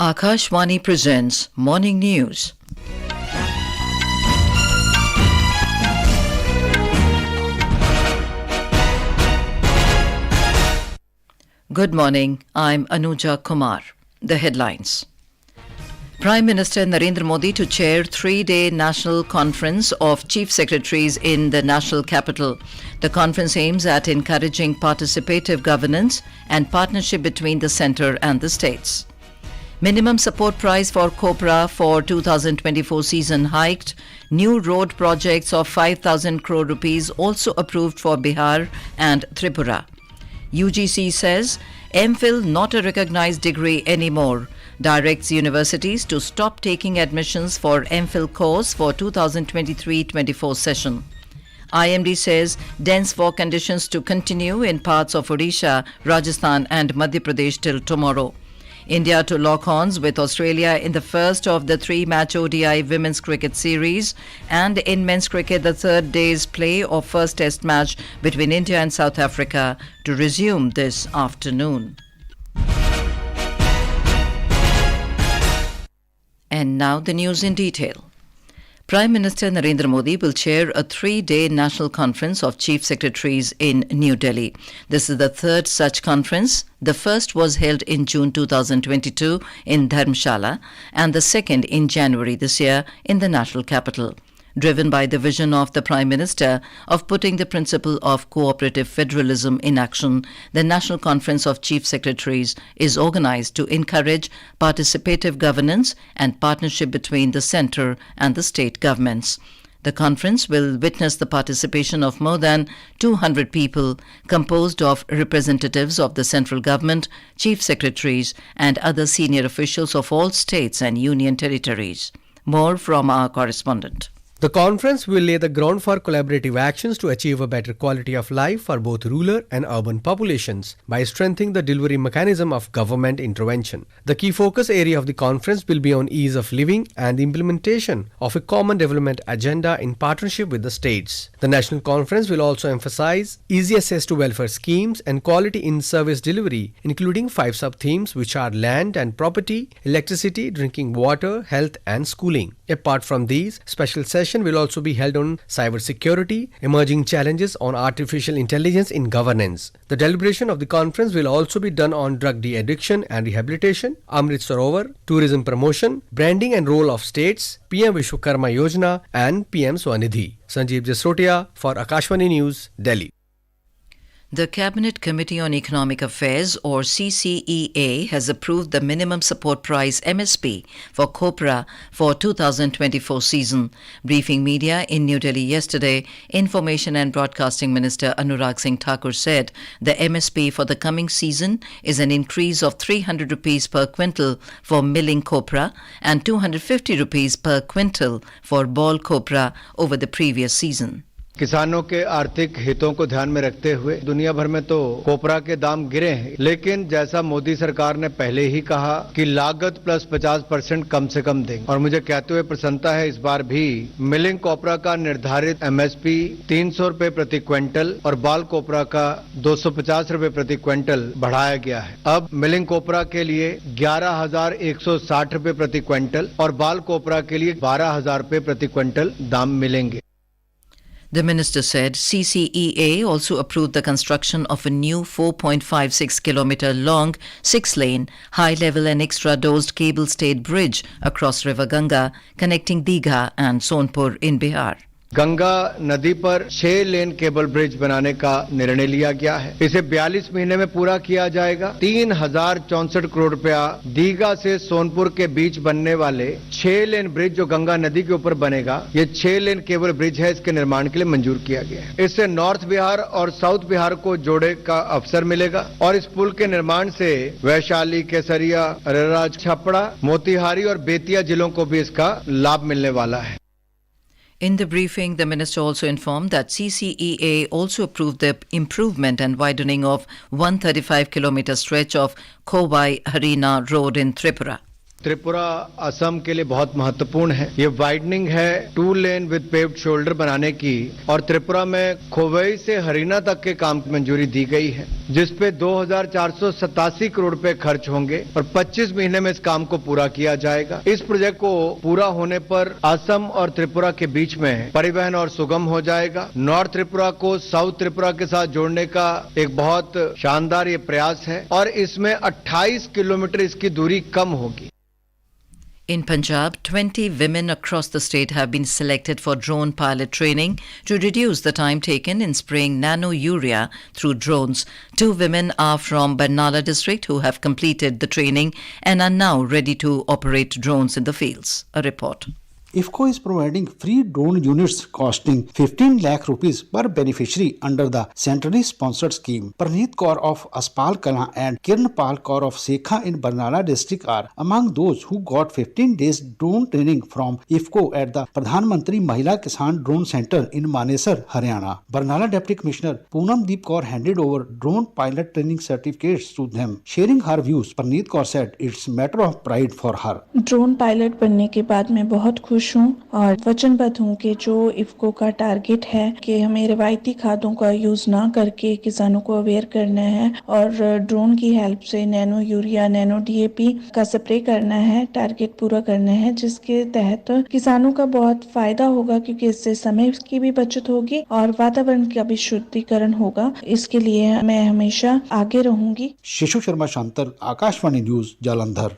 Akashvani presents Morning News. Good morning, I'm Anuja Kumar. The headlines. Prime Minister Narendra Modi to chair 3-day National Conference of Chief Secretaries in the national capital. The conference aims at encouraging participative governance and partnership between the centre and the states. Minimum support price for Copra for 2024 season hiked. New road projects of 5,000 crore rupees also approved for Bihar and Tripura. UGC says MPhil not a recognized degree anymore. Directs universities to stop taking admissions for MPhil course for 2023-24 session. IMD says dense fog conditions to continue in parts of Odisha, Rajasthan and Madhya Pradesh till tomorrow. India to lock horns with Australia in the first of the 3-match ODI Women's Cricket series, and in men's cricket the third day's play of first test match between India and South Africa to resume this afternoon. And now the news in detail. Prime Minister Narendra Modi will chair a 3-day National Conference of Chief Secretaries in New Delhi. This is the third such conference. The first was held in June 2022 in Dharamshala and the second in January this year in the national capital. Driven by the vision of the Prime Minister of putting the principle of cooperative federalism in action, the National Conference of Chief Secretaries is organized to encourage participative governance and partnership between the centre and the state governments. The conference will witness the participation of more than 200 people composed of representatives of the central government, chief secretaries and other senior officials of all states and union territories. More from our correspondent. The conference will lay the ground for collaborative actions to achieve a better quality of life for both rural and urban populations by strengthening the delivery mechanism of government intervention. The key focus area of the conference will be on ease of living and the implementation of a common development agenda in partnership with the states. The national conference will also emphasize easy access to welfare schemes and quality in service delivery, including 5 sub-themes which are land and property, electricity, drinking water, health and schooling. Apart from these, special sessions will also be held on cyber security, emerging challenges on artificial intelligence in governance. The deliberation of the conference will also be done on drug de-addiction and rehabilitation, Amrit Sarovar, tourism promotion, branding and role of states, PM Vishwakarma Yojana and PM Swanidhi. Sanjeev Jasrotia for Akashvani News, Delhi. The Cabinet Committee on Economic Affairs, or CCEA, has approved the minimum support price MSP for Copra for 2024 season. Briefing media in New Delhi yesterday, Information and Broadcasting Minister Anurag Singh Thakur said the MSP for the coming season is an increase of 300 rupees per quintal for milling copra and 250 rupees per quintal for ball copra over the previous season. किसानों के आर्थिक हितों को ध्यान में रखते हुए दुनिया भर में तो कोपरा के दाम गिरे हैं, लेकिन जैसा मोदी सरकार ने पहले ही कहा कि लागत प्लस 50% कम से कम देंगे, और मुझे कहते हुए प्रसन्नता है इस बार भी मिलिंग कोपरा का निर्धारित एमएसपी 300 रुपए प्रति क्विंटल और बाल कोपरा का 250 रुपए प्रति क्विंटल बढ़ाया गया है। अब मिलिंग कोपरा के लिए 11,160 रुपए प्रति क्विंटल और बाल कोपरा के लिए 12,000 रुपए प्रति क्विंटल दाम मिलेंगे। The minister said CCEA also approved the construction of a new 4.56 kilometer long 6-lane high-level and extra-dosed cable-stayed bridge across River Ganga connecting Digha and Sonpur in Bihar. Ganga नदी पर 6 लेन केबल ब्रिज बनाने का निर्णय लिया गया है। इसे 42 महीने में पूरा किया जाएगा। 3,064 करोड़ रुपया दीघा से सोनपुर के बीच बनने वाले 6 लेन ब्रिज जो गंगा नदी के ऊपर बनेगा, ये 6 लेन केबल ब्रिज है, इसके निर्माण के लिए मंजूर किया गया है। इससे नॉर्थ बिहार और साउथ बिहार को जोड़े का अवसर मिलेगा और इस पुल के निर्माण से वैशाली, केसरिया, अरेरा, छपरा, मोतिहारी और बेतिया जिलों को भी इसका लाभ मिलने वाला है। In the briefing, the minister also informed that CCEA also approved the improvement and widening of 135-kilometer stretch of Khowai Harina Road in Tripura. Tripura Assam के लिए बहुत महत्वपूर्ण है। ये वाइडनिंग है 2 लेन विद पेव्ड शोल्डर बनाने की और त्रिपुरा में खोवई से हरियाणा तक के काम की मंजूरी दी गई है, जिसपे 2,487 करोड़ रुपए खर्च होंगे और 25 महीने में इस काम को पूरा किया जाएगा। इस प्रोजेक्ट को पूरा होने पर असम और त्रिपुरा के बीच में परिवहन और सुगम हो जाएगा। नॉर्थ त्रिपुरा को साउथ त्रिपुरा के साथ जोड़ने का एक बहुत शानदार ये प्रयास है और इसमें 28 किलोमीटर इसकी दूरी कम होगी। In Punjab, 20 women across the state have been selected for drone pilot training to reduce the time taken in spraying nano-urea through drones. 2 women are from Barnala district who have completed the training and are now ready to operate drones in the fields. A report. IFFCO is providing free drone units costing 15 lakh rupees per beneficiary under the centrally sponsored scheme. Praneet Kaur of Aspal Kala and Kiranpal Kaur of Sekha in Barnala district are among those who got 15 days drone training from IFFCO at the Pradhan Mantri Mahila Kisan Drone Center in Manesar, Haryana. Barnala Deputy Commissioner Poonam Deep Kaur handed over drone pilot training certificates to them. Sharing her views, Praneet Kaur said it's matter of pride for her. Drone pilot बनने के बाद मैं बहुत खुश हूँ और वचनबद्ध हूँ कि जो इफ्को का टारगेट है कि हमें रिवायती खादों का यूज ना करके किसानों को अवेयर करना है और ड्रोन की हेल्प से नैनो यूरिया नैनो डीएपी का स्प्रे करना है, टारगेट पूरा करना है, जिसके तहत किसानों का बहुत फायदा होगा क्योंकि इससे समय की भी बचत होगी और वातावरण का भी शुद्धिकरण होगा। इसके लिए मैं हमेशा आगे रहूंगी। Shishu Sharma Shantal, Akashvani news, Jalandhar.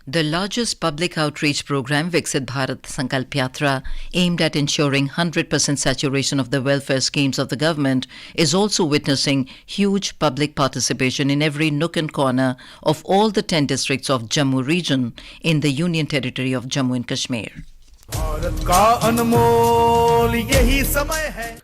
The largest public outreach program, Viksit Bharat Sankalp Yatra, aimed at ensuring 100% saturation of the welfare schemes of the government, is also witnessing huge public participation in every nook and corner of all the 10 districts of Jammu region in the Union Territory of Jammu and Kashmir.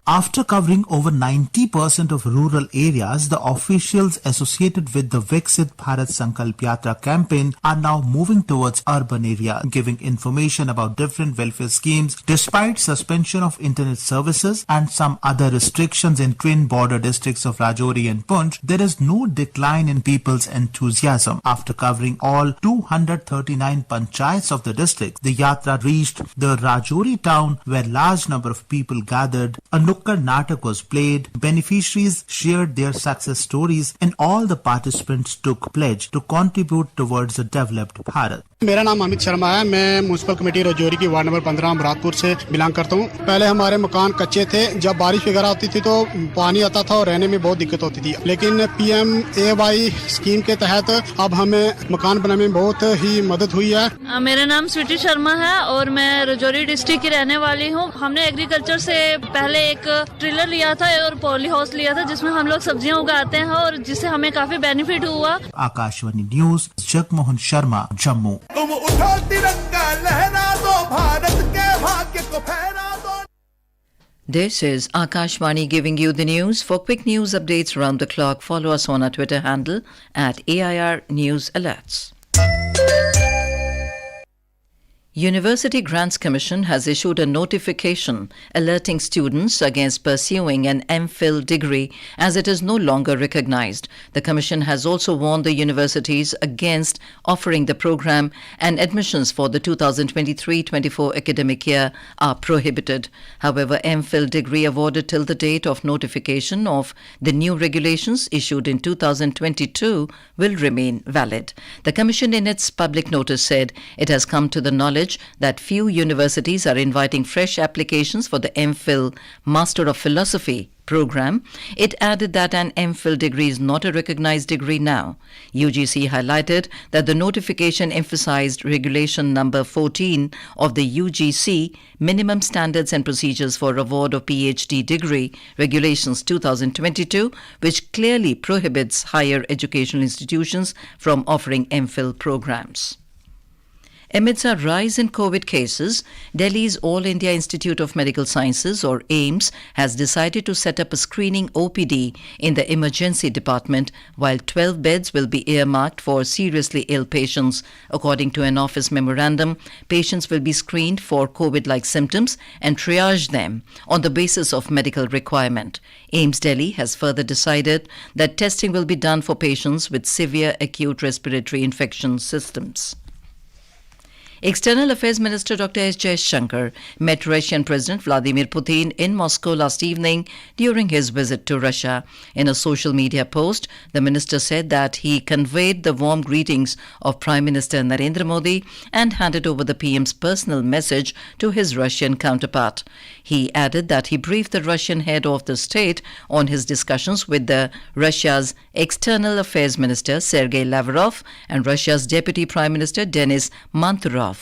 After covering over 90% of rural areas, the officials associated with the Viksit Bharat Sankalp Yatra campaign are now moving towards urban areas, giving information about different welfare schemes. Despite suspension of internet services and some other restrictions in twin border districts of Rajouri and Poonch, there is no decline in people's enthusiasm. After covering all 239 panchayats of the district, the Yatra reached the Rajouri town where large number of people gathered. A nukkad natak was played, beneficiaries shared their success stories and all the participants took pledge to contribute towards a developed Bharat. मेरा नाम अमित शर्मा है। मैं municipal committee Rajouri की ward number 15 Muradpur से belong करता हूँ। पहले हमारे मकान कच्चे थे, जब बारिश वगैरह होती थी तो पानी आता था और रहने में बहुत दिक्कत होती थी, लेकिन PMAY स्कीम के तहत अब हमें मकान बनाने में बहुत ही मदद हुई है। मेरा नाम स्वीटी शर्मा है और मैं राजौरी डिस्ट्रिक्ट की रहने वाली हूँ। हमने एग्रीकल्चर से पहले एक ट्रिलर लिया था और पॉली हाउस लिया था जिसमें हम लोग सब्जियाँ उगाते हैं और जिससे हमें काफी बेनिफिट हुआ। आकाशवाणी न्यूज, जगमोहन शर्मा, जम्मू। तुम उठो तिरंगा लहरा दो, भारत के भाग्य को फहरा दो। This is Akashvani giving you the news. For quick news updates around the clock, follow us on our Twitter handle at AIR News Alerts. University Grants Commission has issued a notification alerting students against pursuing an MPhil degree as it is no longer recognized. The Commission has also warned the universities against offering the program and admissions for the 2023-24 academic year are prohibited. However, MPhil degree awarded till the date of notification of the new regulations issued in 2022 will remain valid. The Commission in its public notice said it has come to the knowledge that few universities are inviting fresh applications for the MPhil Master of Philosophy program. It added that an MPhil degree is not a recognized degree now. UGC highlighted that the notification emphasized Regulation number 14 of the UGC Minimum Standards and Procedures for Award of PhD Degree Regulations 2022, which clearly prohibits higher educational institutions from offering MPhil programs. Amidst a rise in COVID cases, Delhi's All India Institute of Medical Sciences, or AIIMS, has decided to set up a screening OPD in the emergency department, while 12 beds will be earmarked for seriously ill patients. According to an office memorandum, patients will be screened for COVID-like symptoms and triage them on the basis of medical requirement. AIIMS Delhi has further decided that testing will be done for patients with severe acute respiratory infection symptoms. External Affairs Minister Dr. S. Jaishankar met Russian President Vladimir Putin in Moscow last evening during his visit to Russia. In a social media post, the minister said that he conveyed the warm greetings of Prime Minister Narendra Modi and handed over the PM's personal message to his Russian counterpart. He added that he briefed the Russian head of the state on his discussions with Russia's External Affairs Minister Sergei Lavrov and Russia's Deputy Prime Minister Denis Manturov.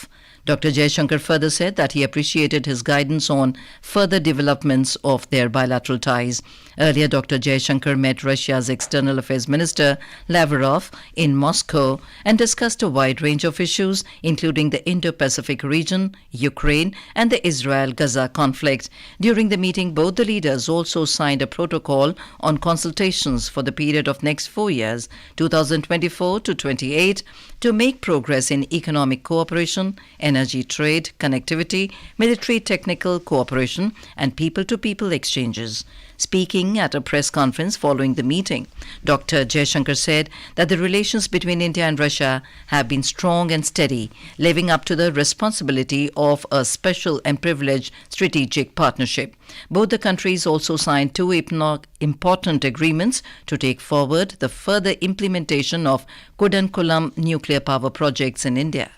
Dr. Jaishankar further said that he appreciated his guidance on further developments of their bilateral ties. Earlier, Dr. Jaishankar met Russia's External Affairs Minister Lavrov in Moscow and discussed a wide range of issues, including the Indo-Pacific region, Ukraine, and the Israel-Gaza conflict. During the meeting, both the leaders also signed a protocol on consultations for the period of next 4 years, 2024 to 28, to make progress in economic cooperation, energy trade, connectivity, military technical cooperation, and people-to-people exchanges. Speaking at a press conference following the meeting, Dr. Jaishankar said that the relations between India and Russia have been strong and steady, living up to the responsibility of a special and privileged strategic partnership. Both the countries also signed two important agreements to take forward the further implementation of Kudankulam nuclear power projects in India.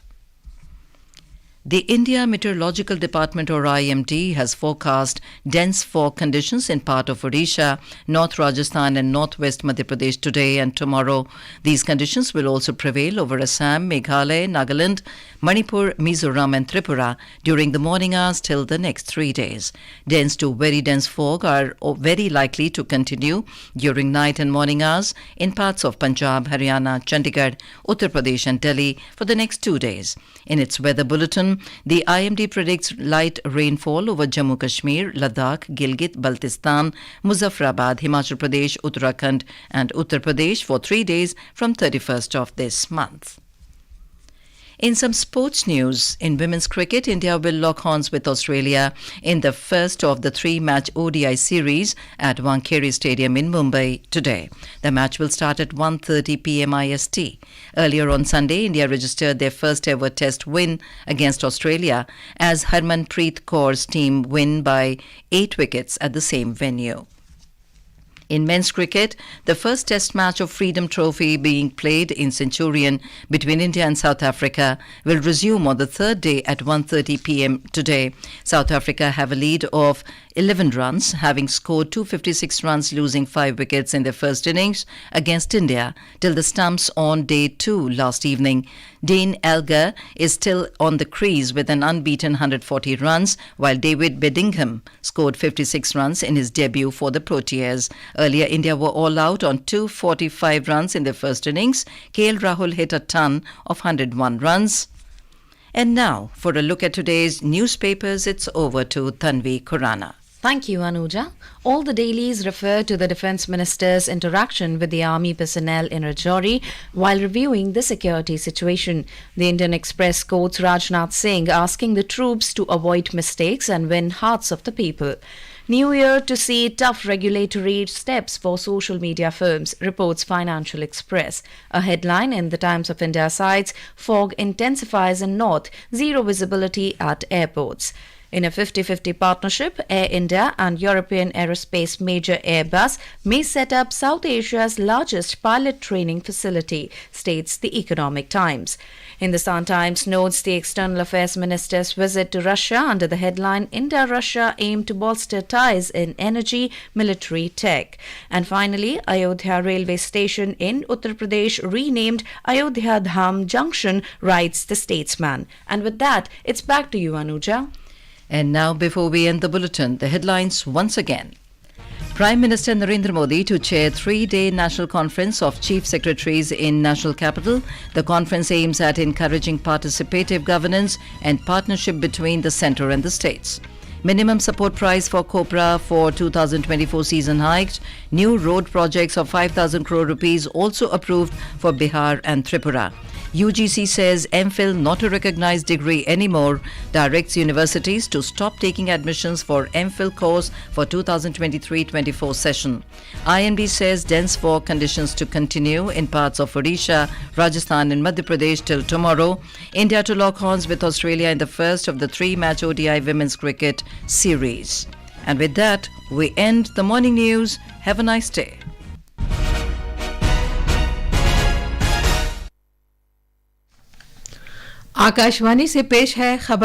The India Meteorological Department, or IMD, has forecast dense fog conditions in part of Odisha, North Rajasthan and Northwest Madhya Pradesh today and tomorrow. These conditions will also prevail over Assam, Meghalaya, Nagaland, Manipur, Mizoram and Tripura during the morning hours till the next 3 days. Dense to very dense fog are very likely to continue during night and morning hours in parts of Punjab, Haryana, Chandigarh, Uttar Pradesh and Delhi for the next 2 days. In its weather bulletin, the IMD predicts light rainfall over Jammu Kashmir, Ladakh, Gilgit, Baltistan, Muzaffarabad, Himachal Pradesh, Uttarakhand and Uttar Pradesh for 3 days from 31st of this month. In some sports news, in women's cricket, India will lock horns with Australia in the first of the 3-match ODI series at Wankhede Stadium in Mumbai today. The match will start at 1:30 p.m. IST. Earlier on Sunday, India registered their first ever test win against Australia as Harmanpreet Kaur's team win by 8 wickets at the same venue. In men's cricket, the first test match of Freedom Trophy being played in Centurion between India and South Africa will resume on the third day at 1:30 p.m. today. South Africa have a lead of 11 runs, having scored 256 runs, losing 5 wickets in their first innings against India till the stumps on day 2 last evening. Dean Elgar is still on the crease with an unbeaten 140 runs, while David Bedingham scored 56 runs in his debut for the Proteas. Earlier, India were all out on 245 runs in their first innings. KL Rahul hit a ton of 101 runs. And now, for a look at today's newspapers, it's over to Tanvi Khurana. Thank you, Anuja. All the dailies refer to the Defence Minister's interaction with the Army personnel in Rajouri while reviewing the security situation. The Indian Express quotes Rajnath Singh asking the troops to avoid mistakes and win hearts of the people. New year to see tough regulatory steps for social media firms, reports Financial Express. A headline in the Times of India cites fog intensifies in north, zero visibility at airports. In a 50-50 partnership, Air India and European aerospace major Airbus may set up South Asia's largest pilot training facility, states the Economic Times. Hindustan Times notes the External Affairs Minister's visit to Russia under the headline India-Russia aim to bolster ties in energy, military, tech. And finally, Ayodhya railway station in Uttar Pradesh renamed Ayodhya Dham Junction, writes the Statesman. And with that, it's back to you, Anuja. And now, before we end the bulletin, the headlines once again. Prime Minister Narendra Modi to chair 3-day National Conference of Chief Secretaries in National Capital. The conference aims at encouraging participative governance and partnership between the centre and the states. Minimum support price for Copra for 2024 season hiked. New road projects of 5,000 crore rupees also approved for Bihar and Tripura. UGC says MPhil not a recognized degree anymore, directs universities to stop taking admissions for MPhil course for 2023-24 session. IMD says dense fog conditions to continue in parts of Odisha, Rajasthan and Madhya Pradesh till tomorrow. India to lock horns with Australia in the first of the 3-match ODI Women's Cricket series. And with that, we end the morning news. Have a nice day. Akashvani से पेश है खबर